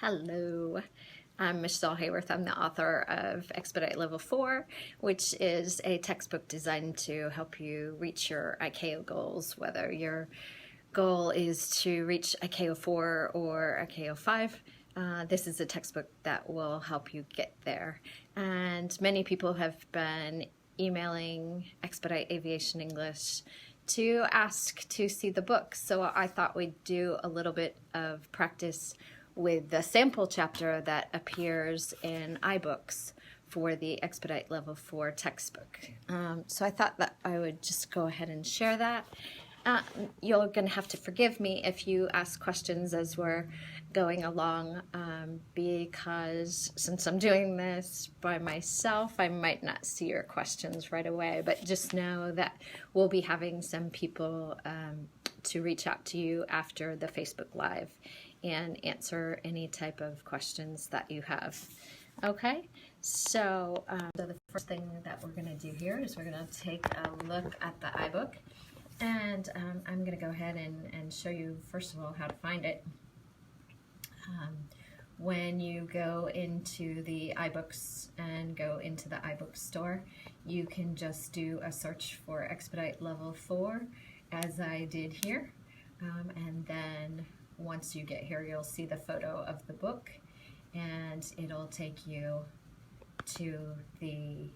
Hello, I'm Michelle Hayworth. I'm the author of Expedite Level 4, which is a textbook designed to help you reach your ICAO goals, whether your goal is to reach ICAO 4 or ICAO 5. This is a textbook that will help you get there. And many people have been emailing Expedite Aviation English to ask to see the book. So I thought we'd do a little bit of practice with the sample chapter that appears in iBooks for the Expedite Level 4 textbook. So I thought that I would just go ahead and share that. You're going to have to forgive me if you ask questions as we're going along, because since I'm doing this by myself, I might not see your questions right away, but just know that we'll be having some people to reach out to you after the Facebook Live and answer any type of questions that you have. Okay, so the first thing that we're going to do here is we're going to take a look at the iBook, and I'm going to go ahead and show you first of all how to find it. When you go into the iBooks and go into the iBook store, you can just do a search for Expedite Level 4 as I did here, and then once you get here, you'll see the photo of the book, and it'll take you to the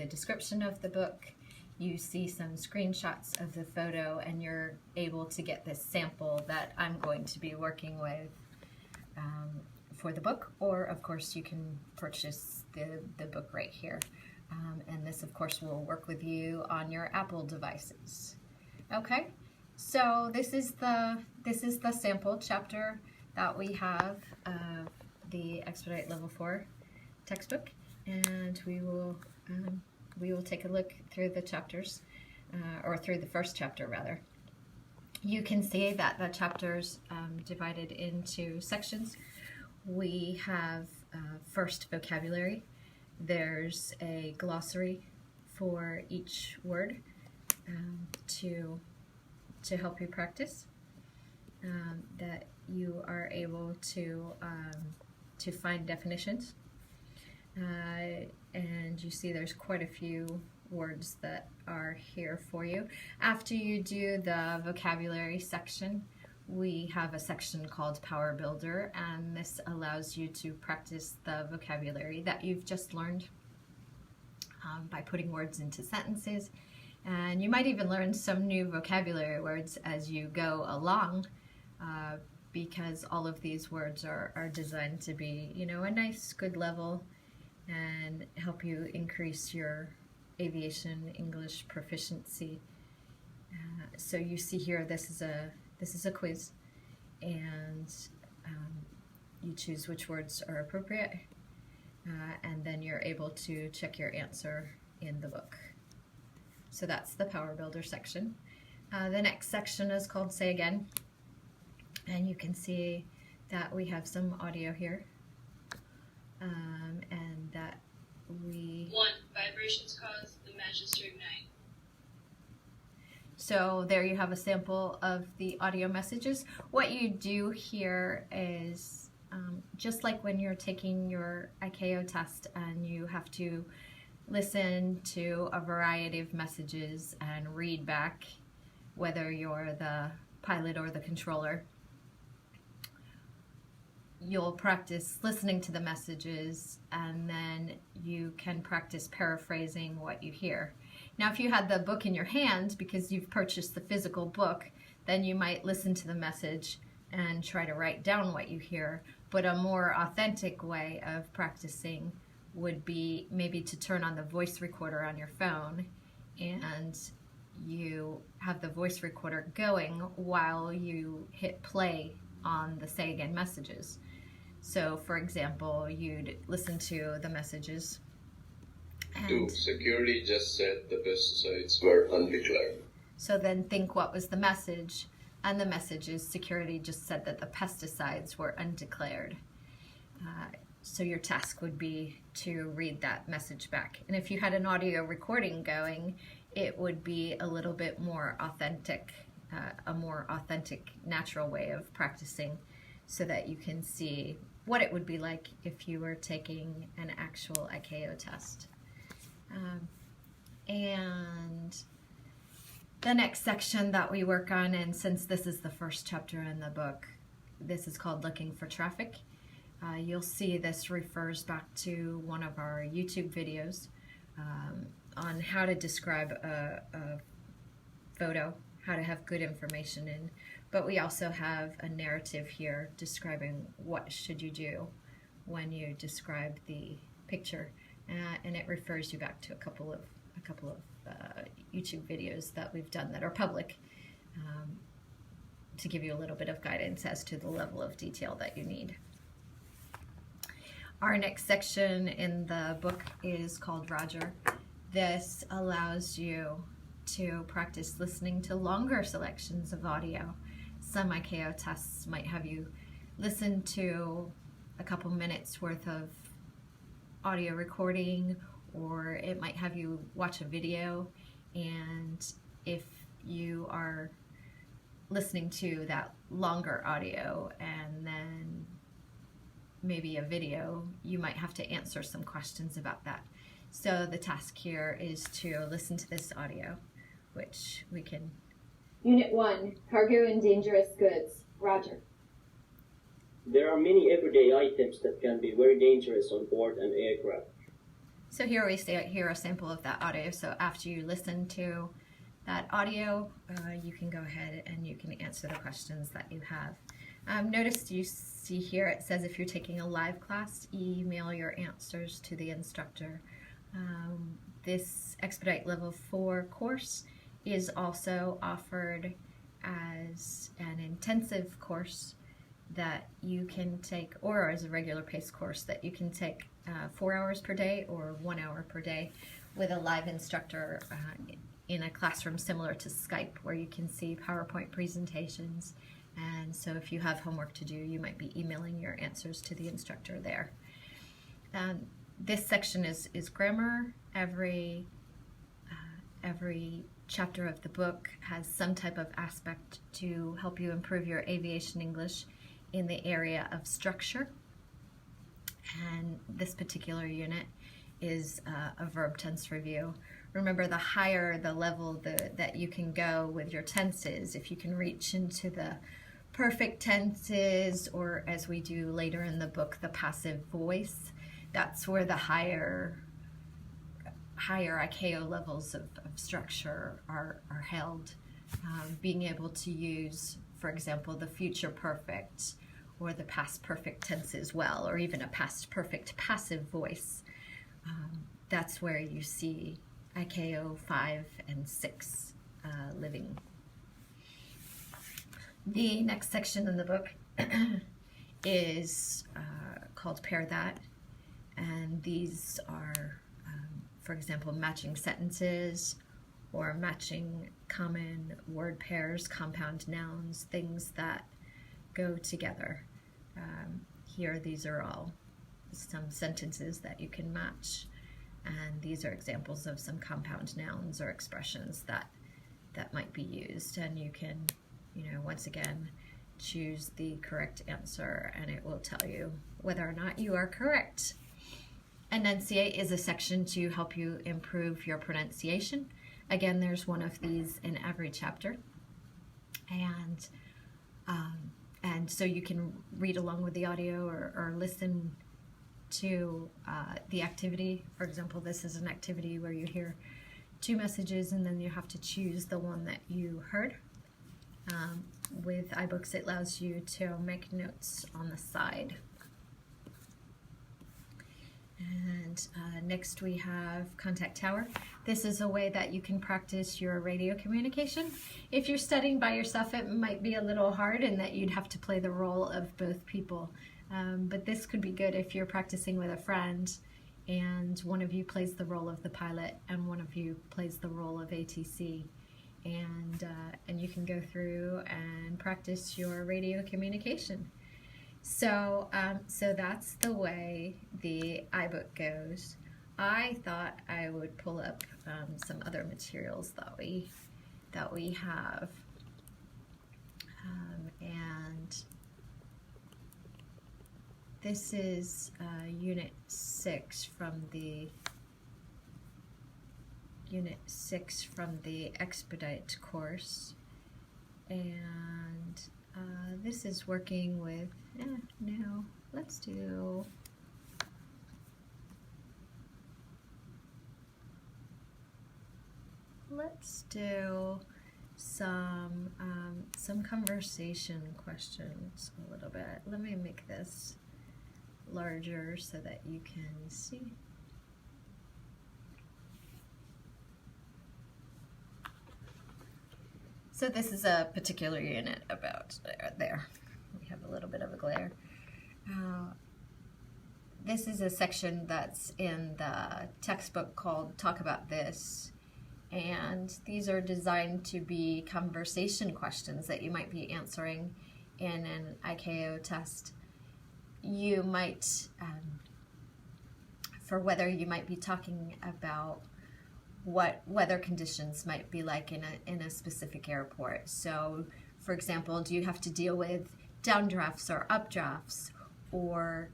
description of the book. You see some screenshots of the photo, and you're able to get this sample that I'm going to be working with for the book, or of course you can purchase the book right here. And this of course will work with you on your Apple devices. Okay. So this is the sample chapter that we have of the Expedite Level 4 textbook, and we will take a look through the chapters, or through the first chapter rather. You can see that the chapters divided into sections. We have first vocabulary. There's a glossary for each word to help you practice, that you are able to find definitions, and you see there's quite a few words that are here for you. After you do the vocabulary section, we have a section called Power Builder, and this allows you to practice the vocabulary that you've just learned by putting words into sentences. And you might even learn some new vocabulary words as you go along, because all of these words are designed to be, you know, a nice, good level and help you increase your aviation English proficiency. So you see here, this is a quiz, and you choose which words are appropriate, and then you're able to check your answer in the book. So that's the Power Builder section. The next section is called Say Again, and you can see that we have some audio here, and that we... 1. Vibrations cause the matches to ignite. So there you have a sample of the audio messages. What you do here is, just like when you're taking your ICAO test and you have to listen to a variety of messages and read back, whether you're the pilot or the controller, you'll practice listening to the messages, and then you can practice paraphrasing what you hear. Now, if you had the book in your hand because you've purchased the physical book, then you might listen to the message and try to write down what you hear. But a more authentic way of practicing would be maybe to turn on the voice recorder on your phone, and you have the voice recorder going while you hit play on the Say Again messages. So for example, you'd listen to the messages. 2. Security just said the pesticides were undeclared. So then think, what was the message? And the message is, security just said that the pesticides were undeclared. So your task would be to read that message back. And if you had an audio recording going, it would be a little bit more authentic, a more authentic, natural way of practicing so that you can see what it would be like if you were taking an actual ICAO test. And the next section that we work on, and since this is the first chapter in the book, this is called Looking for Traffic. You'll see this refers back to one of our YouTube videos on how to describe a photo, how to have good information in. But we also have a narrative here describing what should you do when you describe the picture, and it refers you back to a couple of YouTube videos that we've done that are public, to give you a little bit of guidance as to the level of detail that you need. Our next section in the book is called Roger. This allows you to practice listening to longer selections of audio. Some ICAO tests might have you listen to a couple minutes worth of audio recording, or it might have you watch a video, and if you are listening to that longer audio and then maybe a video, you might have to answer some questions about that. So the task here is to listen to this audio, which we can... Unit 1, Cargo and Dangerous Goods. Roger. There are many everyday items that can be very dangerous on board an aircraft. So here we hear a sample of that audio. So after you listen to that audio, you can go ahead and you can answer the questions that you have. Notice you see here it says if you're taking a live class, email your answers to the instructor. This Expedite Level 4 course is also offered as an intensive course that you can take, or as a regular pace course that you can take 4 hours per day or 1 hour per day with a live instructor in a classroom similar to Skype, where you can see PowerPoint presentations. And so if you have homework to do, you might be emailing your answers to the instructor there. This section is grammar. Every chapter of the book has some type of aspect to help you improve your aviation English in the area of structure. And this particular unit is a verb tense review. Remember, the higher the level that you can go with your tenses, if you can reach into the perfect tenses, or as we do later in the book, the passive voice, that's where the higher ICAO levels of structure are held. Being able to use, for example, the future perfect or the past perfect tense as well, or even a past perfect passive voice. That's where you see ICAO 5 and 6 living. The next section in the book is called Peridot, and these are, for example, matching sentences or matching common word pairs, compound nouns, things that go together. Here, these are all some sentences that you can match, and these are examples of some compound nouns or expressions that might be used, and you can, once again, choose the correct answer, and it will tell you whether or not you are correct. Enunciate is a section to help you improve your pronunciation. Again, there's one of these in every chapter, and so you can read along with the audio or listen to the activity. For example, this is an activity where you hear 2 messages and then you have to choose the one that you heard. With iBooks, it allows you to make notes on the side. And next we have Contact Tower. This is a way that you can practice your radio communication. If you're studying by yourself, it might be a little hard in that you'd have to play the role of both people. But this could be good if you're practicing with a friend and one of you plays the role of the pilot and one of you plays the role of ATC. And you can go through and practice your radio communication. So that's the way the iBook goes. I thought I would pull up some other materials that we have, and This is Unit 6 from the Expedite course, and this is working with, no, let's do some conversation questions a little bit. Let me make this larger so that you can see. So this is a particular unit about there. We have a little bit of a glare. This is a section that's in the textbook called Talk About This. And these are designed to be conversation questions that you might be answering in an ICAO test. You might, for weather, you might be talking about what weather conditions might be like in a specific airport. So, for example, do you have to deal with downdrafts or updrafts, or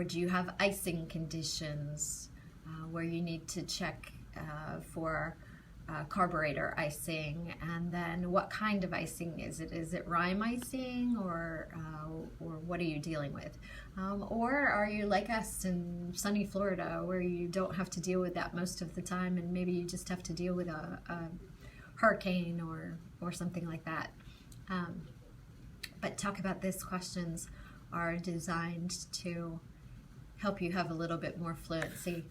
do you have icing conditions where you need to check for carburetor icing, and then what kind of icing is it? Is it rime icing, or what are you dealing with? Or are you like us in sunny Florida, where you don't have to deal with that most of the time, and maybe you just have to deal with a hurricane or something like that? But Talk About This questions are designed to help you have a little bit more fluency.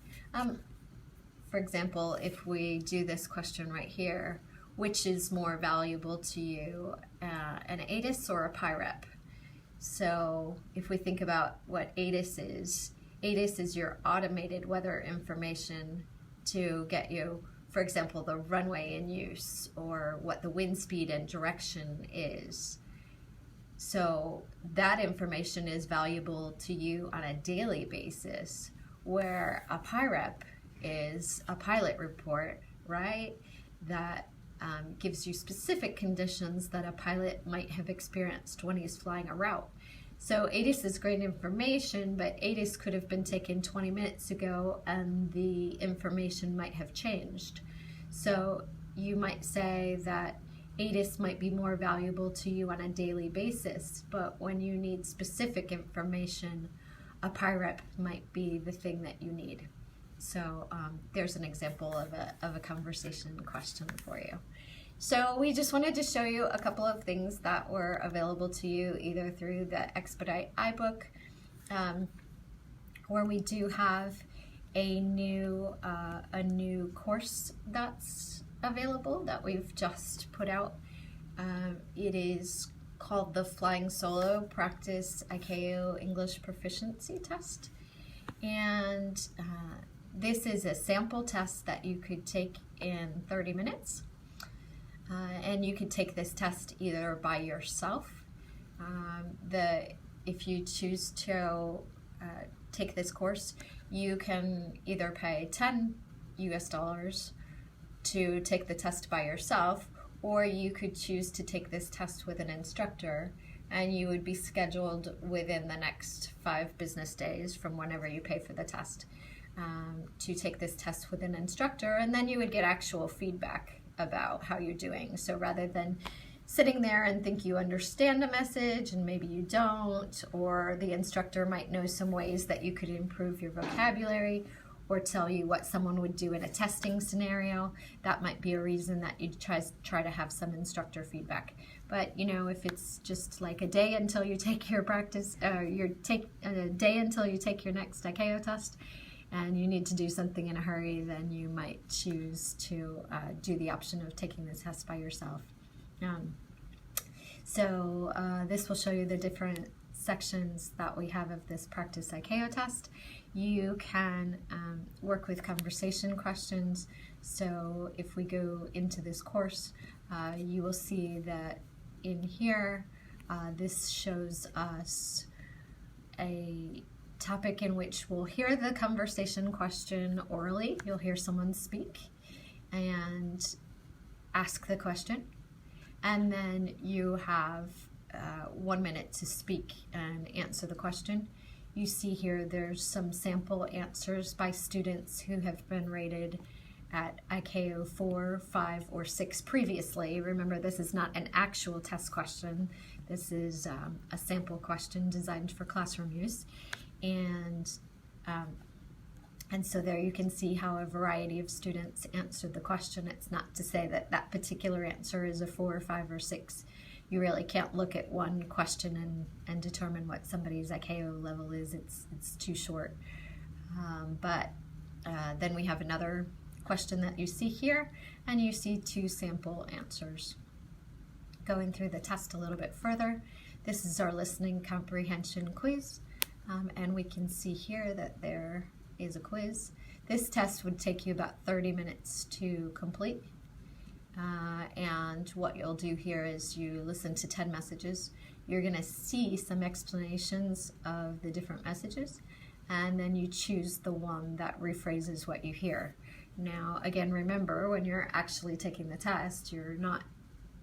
For example, if we do this question right here, which is more valuable to you, an ATIS or a PIREP? So if we think about what ATIS is your automated weather information to get you, for example, the runway in use, or what the wind speed and direction is. So that information is valuable to you on a daily basis, where a PIREP is a pilot report, right? That gives you specific conditions that a pilot might have experienced when he's flying a route. So ATIS is great information, but ATIS could have been taken 20 minutes ago and the information might have changed. So you might say that ATIS might be more valuable to you on a daily basis, but when you need specific information, a PIREP might be the thing that you need. So there's an example of a conversation question for you. So we just wanted to show you a couple of things that were available to you either through the Expedite iBook, where we do have a new course that's available that we've just put out. It is called the Flying Solo Practice ICAO English Proficiency Test, and this is a sample test that you could take in 30 minutes. And you could take this test either by yourself. If you choose to take this course, you can either pay $10 US to take the test by yourself, or you could choose to take this test with an instructor, and you would be scheduled within the next 5 business days from whenever you pay for the test to take this test with an instructor, and then you would get actual feedback about how you're doing. So rather than sitting there and think you understand a message and maybe you don't, or the instructor might know some ways that you could improve your vocabulary, or tell you what someone would do in a testing scenario, that might be a reason that you try to have some instructor feedback. But if it's just like a day until you take your practice, a day until you take your next ICAO test, and you need to do something in a hurry, then you might choose to do the option of taking the test by yourself. This will show you the different sections that we have of this Practice ICAO test. You can work with conversation questions. So if we go into this course, you will see that in here, this shows us a topic in which we'll hear the conversation question orally. You'll hear someone speak and ask the question, and then you have 1 minute to speak and answer the question. You see here there's some sample answers by students who have been rated at ICAO 4, 5, or 6 previously. Remember, this is not an actual test question. This is a sample question designed for classroom use. And so there you can see how a variety of students answered the question. It's not to say that that particular answer is a 4, 5, or 6. You really can't look at one question and determine what somebody's ICAO level is. It's too short. But then we have another question that you see here, and you see 2 sample answers. Going through the test a little bit further, this is our listening comprehension quiz, and we can see here that there is a quiz. This test would take you about 30 minutes to complete. And what you'll do here is you listen to 10 messages. You're going to see some explanations of the different messages, and then you choose the one that rephrases what you hear. Now, again, remember, when you're actually taking the test, you're not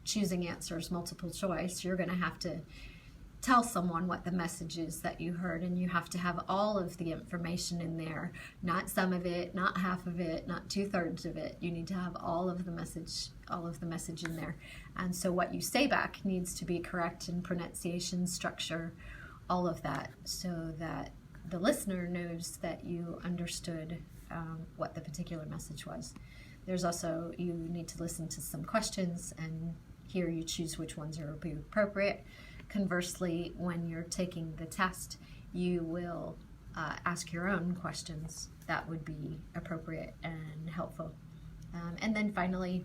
choosing answers multiple choice. You're going to have to tell someone what the message is that you heard, and you have to have all of the information in there, not some of it, not half of it, not 2/3 of it. You need to have all of the message in there. And so what you say back needs to be correct in pronunciation, structure, all of that, so that the listener knows that you understood what the particular message was. There's also, you need to listen to some questions, and here you choose which ones are appropriate. Conversely, when you're taking the test, you will ask your own questions that would be appropriate and helpful. And then finally,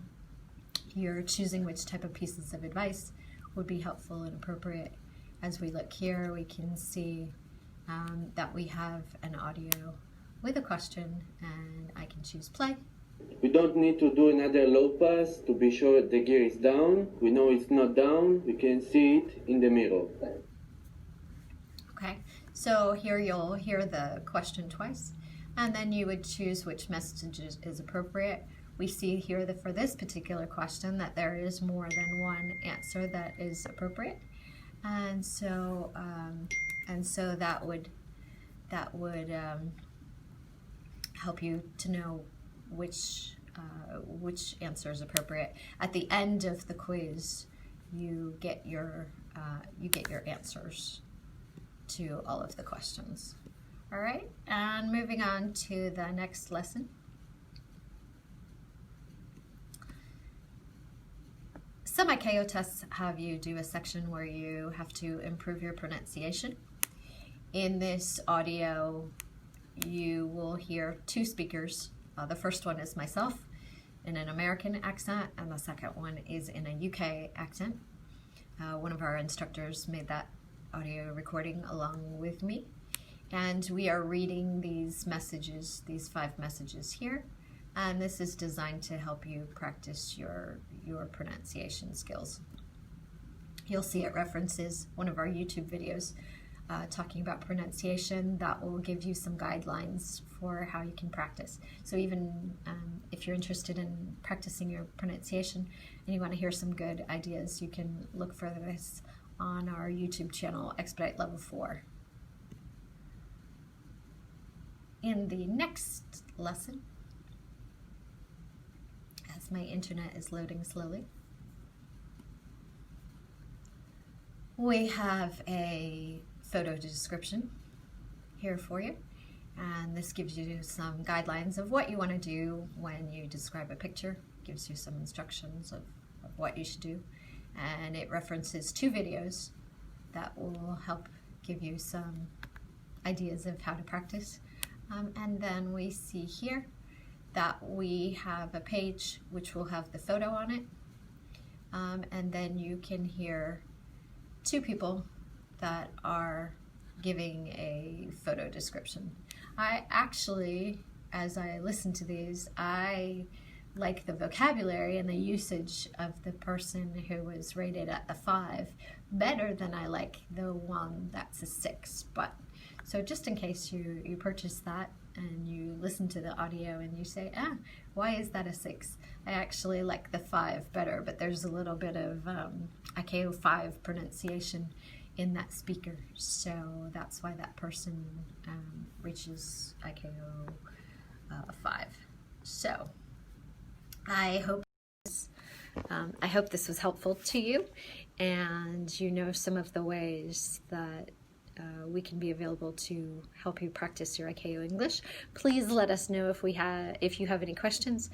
you're choosing which type of pieces of advice would be helpful and appropriate. As we look here, we can see that we have an audio with a question, and I can choose play. We don't need to do another low pass to be sure the gear is down. We know it's not down. We can see it in the mirror. Okay, so here you'll hear the question twice, and then you would choose which message is appropriate. We see here that for this particular question that there is more than one answer that is appropriate, and so that would help you to know which answer is appropriate. At the end of the quiz, you get your answers to all of the questions. All right, and moving on to the next lesson. Some ICAO tests have you do a section where you have to improve your pronunciation. In this audio, you will hear 2 speakers. The first one is myself in an American accent, and the second one is in a UK accent. One of our instructors made that audio recording along with me, and we are reading these messages, these 5 messages here, and this is designed to help you practice your pronunciation skills. You'll see it references one of our YouTube videos talking about pronunciation that will give you some guidelines for how you can practice. So even if you're interested in practicing your pronunciation and you want to hear some good ideas, you can look for this on our YouTube channel, Expedite Level 4. In the next lesson, as my internet is loading slowly, we have a photo description here for you, and this gives you some guidelines of what you want to do when you describe a picture. Gives you some instructions of what you should do, and it references 2 videos that will help give you some ideas of how to practice. And then we see here that we have a page which will have the photo on it, and then you can hear 2 people that are giving a photo description. I actually, as I listen to these, I like the vocabulary and the usage of the person who was rated at the 5 better than I like the one that's a 6. But so just in case you purchase that and you listen to the audio and you say, why is that a 6? I actually like the 5 better, but there's a little bit of ICAO 5 pronunciation in that speaker, so that's why that person reaches ICAO 5. So I hope this was helpful to you, and you know some of the ways that we can be available to help you practice your ICAO English. Please let us know if you have any questions.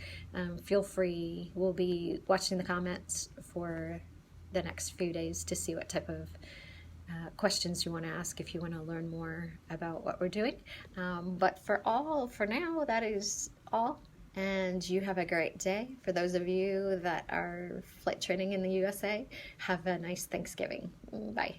Feel free. We'll be watching the comments for the next few days to see what type of questions you want to ask if you want to learn more about what we're doing. But for now, that is all. And you have a great day. For those of you that are flight training in the USA, have a nice Thanksgiving. Bye.